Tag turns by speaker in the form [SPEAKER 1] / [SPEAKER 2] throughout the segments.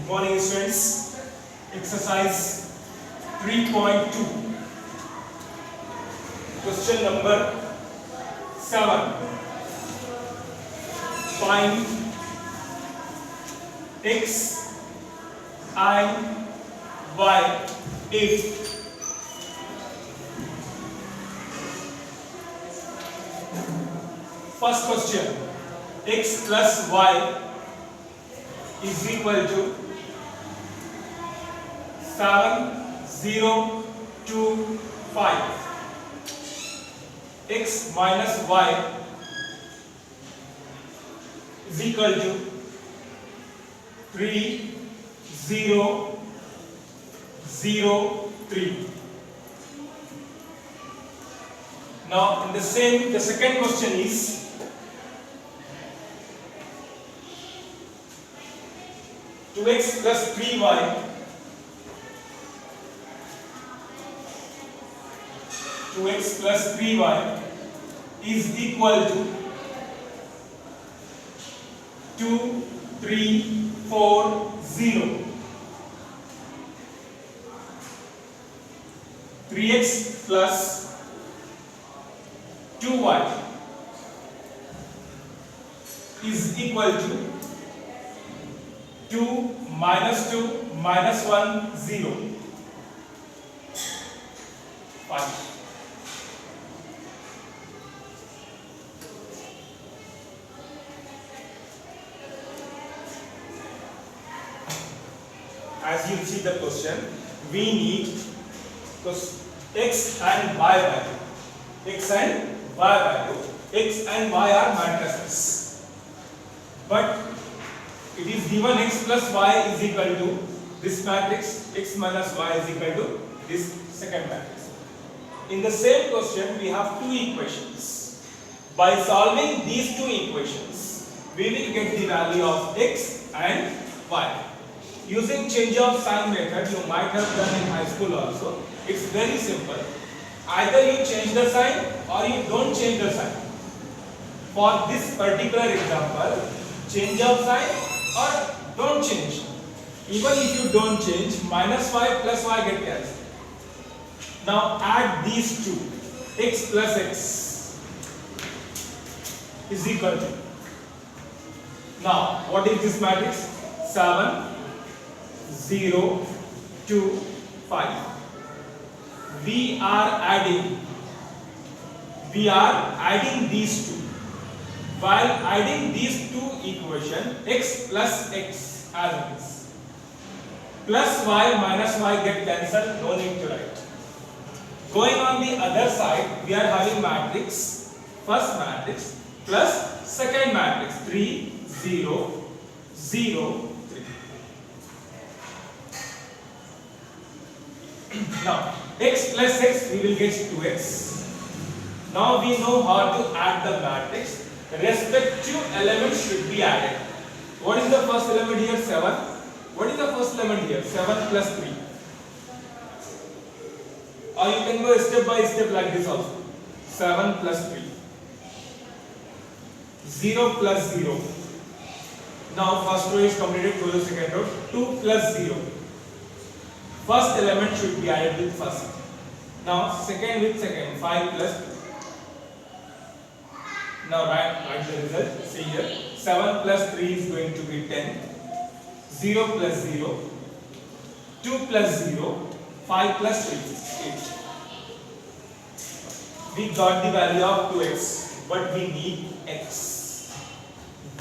[SPEAKER 1] Good morning, students. Exercise 3.2. Question number 7. Find x and y if first question, x plus y is equal to 7, 0, 2, 5. X minus y is equal to 3, 0, 0, 3. Now, the second question is 2x plus 3y 2x plus 3y is equal to 2, 3, 4, 0. 3x plus 2y is equal to 2 minus 2 minus 1 0 5. As you see the question, we need x and y value. X and y value. X and y are matrices, but it is given x plus y is equal to this matrix, x minus y is equal to this second matrix. In the same question, we have two equations. By solving these two equations, we will get the value of x and y. Using change of sign method, you might have done in high school also. It's very simple. Either you change the sign or you don't change the sign. For this particular example, change of sign or don't change. Even if you don't change, minus y plus y get cancelled. Now add these two. X plus x is equal to. Now what is this matrix? 7, 0, 2, 5. We are adding these two. While adding these two equations, x plus x as it is. Plus y minus y get cancelled, no need to write. Going on the other side, we are having matrix, first matrix plus second matrix, 3, 0, 0, 3. Now, x plus x, we will get 2x. Now we know how to add the matrix. Respective elements should be added. What is the first element here? 7. What is the first element here? 7 plus 3. Or you can go step by step like this also. 7 plus 3. 0 plus 0. Now first row is completed, go to second row. 2 plus 0. First element should be added with first. Now second with second. 5 plus 2. Now write the result. See here. 7 plus 3 is going to be 10. 0 plus 0. 2 plus 0. 5 plus 3 is 8. We got the value of 2x, but we need x.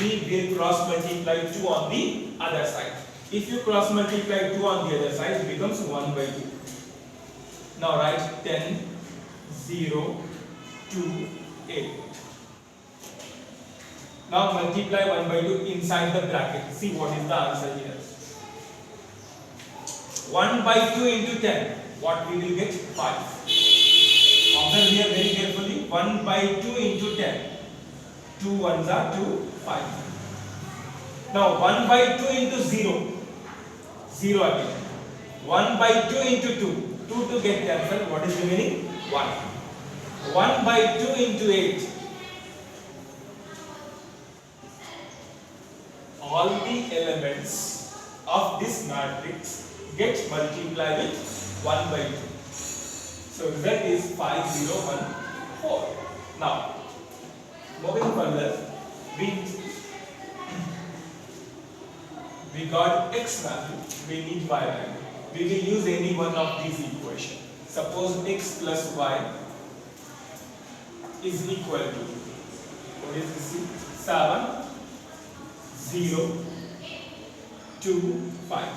[SPEAKER 1] We will cross multiply 2 on the other side. If you cross multiply 2 on the other side, it becomes 1 by 2. Now write 10, 0, 2, 8. Now multiply 1 by 2 inside the bracket. See what is the answer here. 1 by 2 into 10. What we will get? 5. Observe here very carefully. 1 by 2 into 10. 2 ones are 2, 5. Now 1 by 2 into 0. 0 again. 1 by 2 into 2. 2 to get cancelled. What is remaining? 1. 1 by 2 into 8. all the elements of this matrix gets multiplied with 1 by 2. So result is 5, 0, 1, 4. Now, moving further, we got x value, we need y value. We will use any one of these equations. Suppose x plus y is equal to, what is this? 7, 0, 2, 5.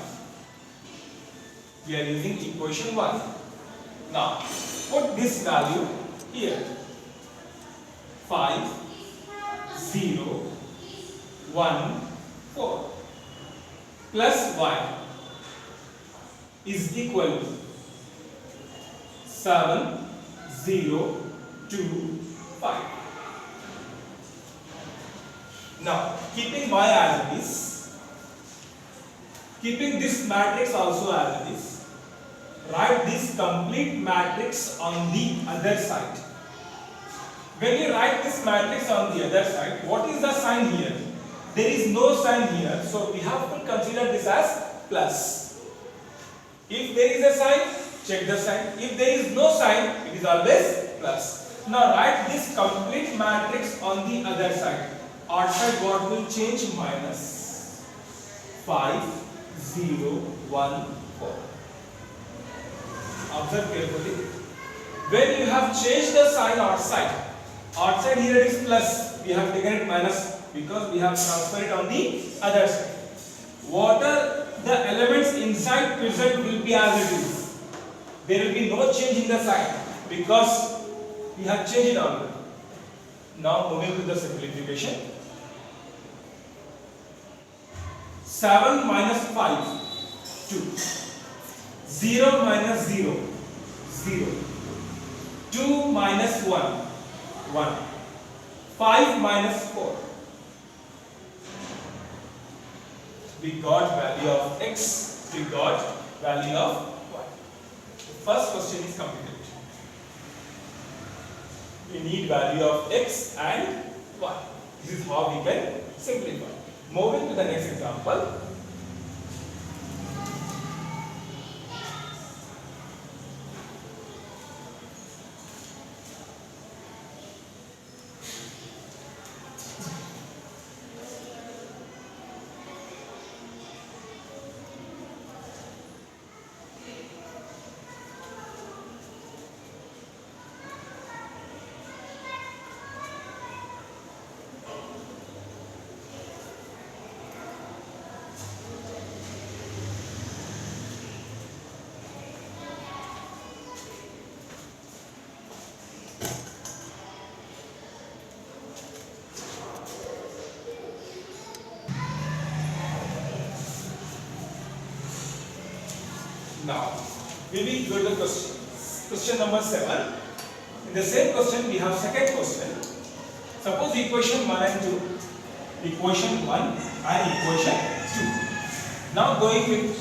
[SPEAKER 1] We are using equation 1. Now, put this value here. 5, 0, 1, 4 plus y is equal to 7, 0, 2, 5. Now, keeping y as it is, keeping this matrix also as it is, write this complete matrix on the other side. When you write this matrix on the other side, what is the sign here? There is no sign here, so we have to consider this as plus. If there is a sign, check the sign. If there is no sign, it is always plus. Now write this complete matrix on the other side. Outside what will change? Minus 5, 0, 1, 4. Observe carefully. When you have changed the sign outside here it is plus, we have taken it minus because we have transferred it on the other side. What are the elements inside present will be as it is. There will be no change in the sign because we have changed it already. Now moving to the simplification. 7 minus 5, 2. 0 minus 0, 0. 2 minus 1, 1. 5 minus 4. We got value of x, we got value of y. The first question is completed. We need value of x and y. This is how we can simplify. Moving to the next example. Now, we will go to the question. Question number 7. In the same question, we have second question. Suppose equation 1 and 2. Equation 1 and equation 2. Now going with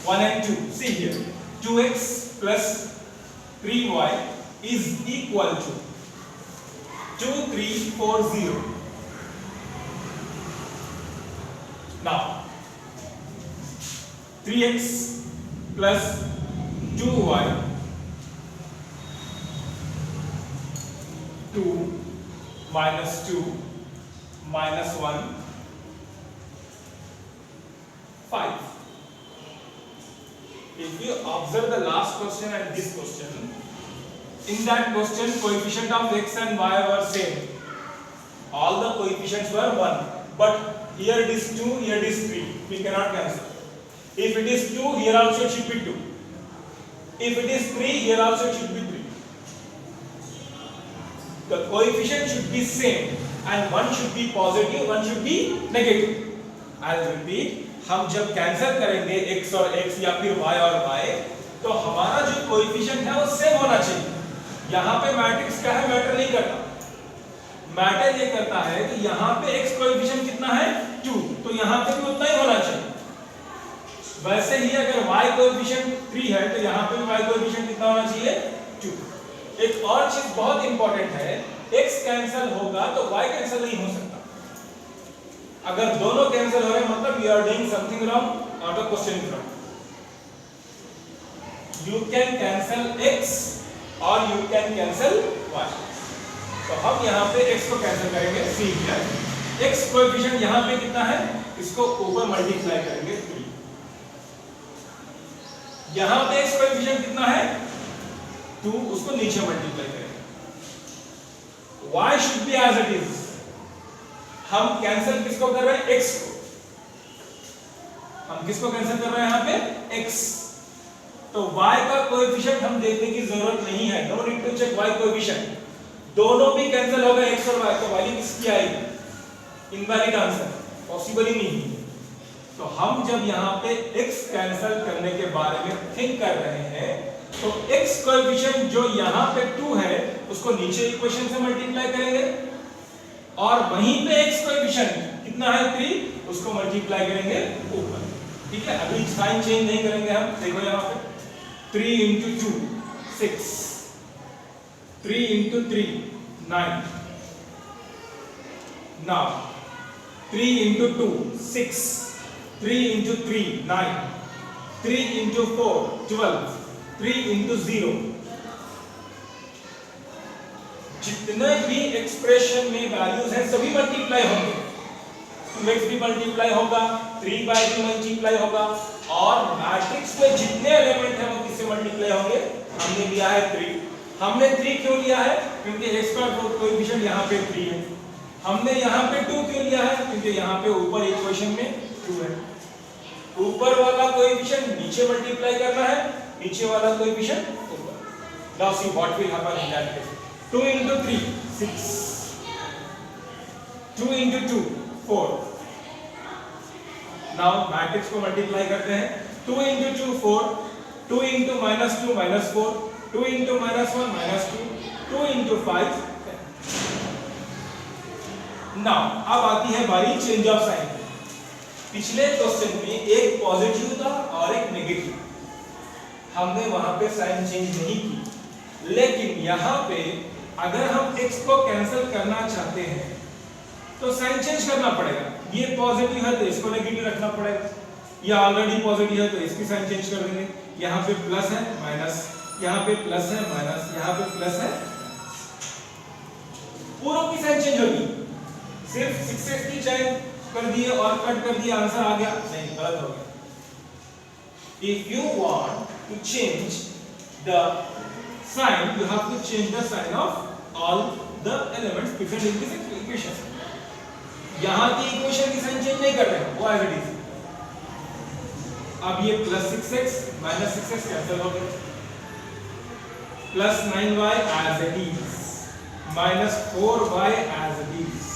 [SPEAKER 1] 1 and 2. See here. 2x plus 3y is equal to 2, 3, 4, 0. Now, 3x plus 2y 2 minus 2 minus 1 5. If you observe the last question and this question, in that question coefficient of x and y were same. All the coefficients were 1, but here it is 2, here it is 3. We cannot cancel. If it is 2, here also it should be 2. If it is 3, here also it should be 3. The coefficient should be same and one should be positive, one should be negative. I'll repeat, हम जब cancel करेंगे x और x या फिर y और y, तो हमारा जो कोएफिशिएंट है वो सेम होना चाहिए. यहाँ पे मैट्रिक्स का है, मैटर नहीं करता. मैटर ये करता है कि यहाँ पे x कोएफिशिएंट कितना है 2, तो यहाँ पे भी उतना ही होना चाहिए. वैसे ही अगर y कोएफिशिएंट 3 है तो यहाँ पे भी y कोएफिशिएंट कितना होना चाहिए 2. एक और चीज बहुत इंपॉर्टेंट है, x कैंसिल होगा तो y कैंसिल नहीं हो सकता. अगर दोनों कैंसिल हो रहे हैं मतलब you are doing something wrong. out of question in front. You can cancel x or you can cancel y. तो हम यहाँ पे x को कैंसिल करेंगे, सी हियर x कोएफिशिएंट यहाँ पे कितना है, इसको ऊपर मल्टीप्लाई करेंगे 3. यहाँ पे x कोएफिशिएंट कितना है 2, उसको नीचे मल्टीप्लाई करेंगे. y should be as it is. हम कैंसिल किसको कर रहे हैं, x को. हम किसको कैंसिल कर रहे हैं यहाँ पे, x. तो y का कोएफिशिएंट हम देखने की जरूरत नहीं है, no need to check y coefficient. दोनों भी कैंसिल हो गए x और y, तो वैल्यू किसकी आएगी, इनवैलिड आंसर, पॉसिबल ही नहीं. तो हम जब यहाँ पे x कैंसिल करने के बारे में थिंक कर रहे हैं, तो x कोएफिशिएंट जो यहाँ पे 2 है उसको नीचे इक्वेशन से मल्टीप्लाई करेंगे और वहीं पे x कोएफिशिएंट कितना है 3, उसको मल्टीप्लाई करेंगे ऊपर. ठीक है, अभी साइन चेंज नहीं करेंगे हम. देखो यहाँ पे 3 into 2 6, 3 into 3 9. Now 3 into 2 6, 3 into 3 9, 3 into 4 12, 3 into 0. जितने भी एक्सप्रेशन में वैल्यूज हैं सभी मल्टीप्लाई होंगे. 2x भी मल्टीप्लाई होगा, 3 by भी मल्टीप्लाई होगा और मैट्रिक्स में जितने एलिमेंट हैं वो किससे मल्टीप्लाई होंगे. हमने लिया है 3. हमने 3 क्यों लिया है, क्योंकि x का कोएफिशिएंट यहाँ पे 3 है. हमने यहाँ पे 2 क्यों लिया है, क्योंकि यहाँ पे ऊपर इक्वेशन में 2 है. ऊपर वाला कोएफिशिएंट नीचे मल्टीप्लाई करना है, नीचे वाला कोएफिशिएंट ऊपर. Now see what will happen in that case. 2 into 3 6, 2 into 2 4. Now matrix को मल्टीप्लाई करते हैं. 2 into 2 4, 2 into -2 -4, 2 into -1 -2, 2 into 5 10. Now अब आती है बारी चेंज ऑफ साइन. पिछले क्वेश्चन में एक पॉजिटिव था और एक नेगेटिव. हमने वहां पे साइन चेंज नहीं की, लेकिन यहाँ पे अगर हम x को कैंसिल करना चाहते हैं तो साइन चेंज करना पड़ेगा. ये पॉजिटिव है तो इसको नेगेटिव रखना पड़ेगा, ये ऑलरेडी पॉजिटिव है तो इसकी साइन चेंज कर देंगे. यहाँ पे प्लस है माइनस, यहाँ पे प्लस है माइनस, यहाँ पे प्लस है, पूरों की साइन चेंज होगी. सिर्फ 6x की चेंज कर दिए और कट कर दिए, आंसर आ गया नहीं, गलत हो गया. If you want to change the sign, you have to change the sign of all the elements present in this equation. यहाँ की इक्वेशन की साइन चेंज नहीं कर रहे हैं, वो एज इट इज. अब ये plus 6x minus 6x cancel हो गया, plus 9y as it is, minus 4y as it is.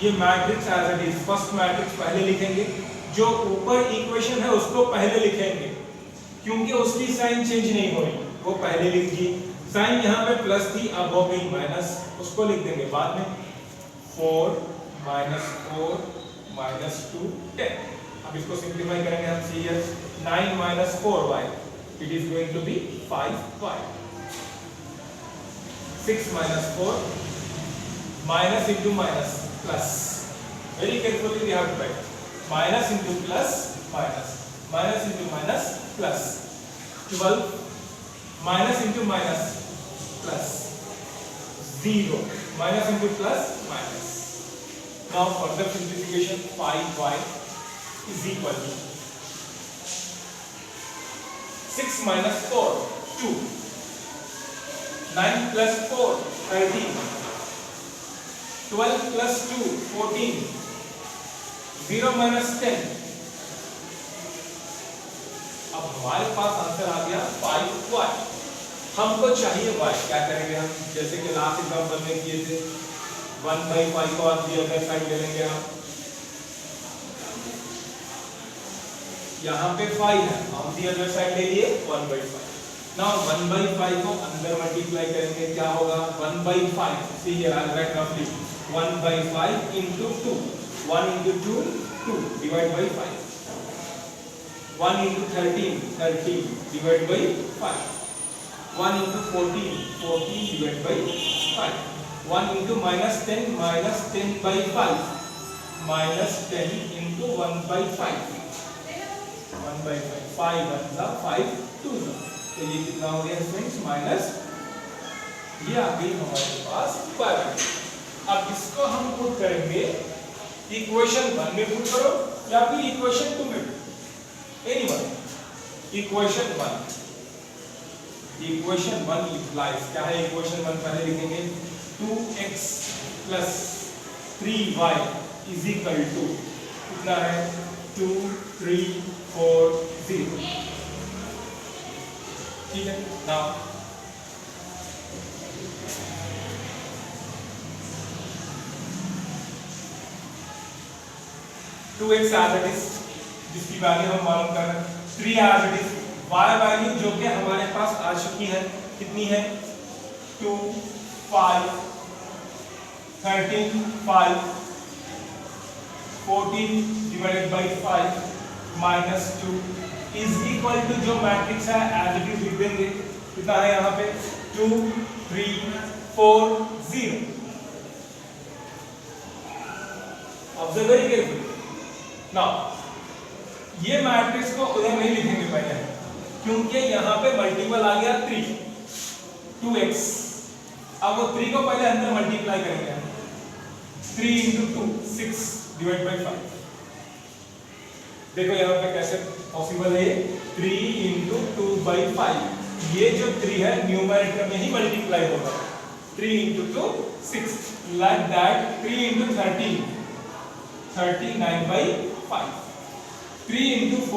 [SPEAKER 1] ये matrix as it is. First matrix पहले लिखेंगे, जो ऊपर इक्वेशन है उसको पहले लिखेंगे क्योंकि उसकी साइन चेंज नहीं हो रही, वो पहले लिख दी. साइन यहाँ पे प्लस थी, अब हो गई माइनस, उसको लिख देंगे बाद में. 4 -4 -2 10. अब इसको सिंपलीफाई करेंगे हम. See here 9 - 4y, it is going to be 5y. 6 - 4 minus into minus plus. Very carefully we have to write. Minus into plus minus, minus into minus plus. 12 minus into minus plus 0, minus into plus minus. Now further simplification, 5y is equal to 6 minus 4 2, 9 plus 4 13, 12 plus 2 14, 0 minus 10. अब हमारे पास answer आ गया 5y. हमको चाहिए y. क्या करेंगे हम, जैसे कि लास्ट एग्जांपल में किए थे, 1/5 को ऑन दी अदर साइड ले लेंगे हम. यहाँ पे 5 है, ऑन दी अदर साइड ले लिए 1/5. नाउ 1/5 को अंदर मल्टीप्लाई करेंगे, क्या होगा 1/5. सी हियर आई राइट रफली 1/5 into 2. 1 into 2 2 divide by 5. 1 into 13 13 divide by 5. 1 into 14 14 divide by 5. 1 into minus 10 by 5 minus 10 into 1/5, 1/5, 5 1 जा 5 2 जा, तो ये कितना हो गया फ्रेंड्स माइनस, ये आ गई हमारे पास y वैल्यू। अब इसको हम पुट करेंगे इक्वेशन 1 में पुट करो या फिर इक्वेशन 2 में, एनीवन। इक्वेशन 1 implies क्या है? इक्वेशन 1 पहले लिखेंगे 2x plus 3y is equal to कितना है 2 3 4 0, ठीक है। Now 2x as it is जिसकी वैल्यू हम मालूम कर रहे हैं, 3 as it is, y value जो कि हमारे पास आ चुकी है, कितनी है 2 5 13 5 14 divided by 5 minus 2 is equal to जो मैट्रिक्स है एज इट इज लिख देंगे, कितना है यहाँ पे 2 3 4 0। Observe very carefully. नाउ ये मैट्रिक्स को उधर नहीं लिखेंगे पहले, क्योंकि यहाँ पे मल्टीपल आ गया 3 2x। अब वो 3 को पहले अंदर मल्टीप्लाई करेंगे, 3 इंटू 2 6 डिवाइड बाई 5। देखो यहाँ पे कैसे पॉसिबल है, 3 इंटू 2 बाई 5, ये जो 3 है न्यूमरेटर में ही मल्टीप्लाई होगा, 3 into 2 6, like that 3 into 13 39 by 5, 3 into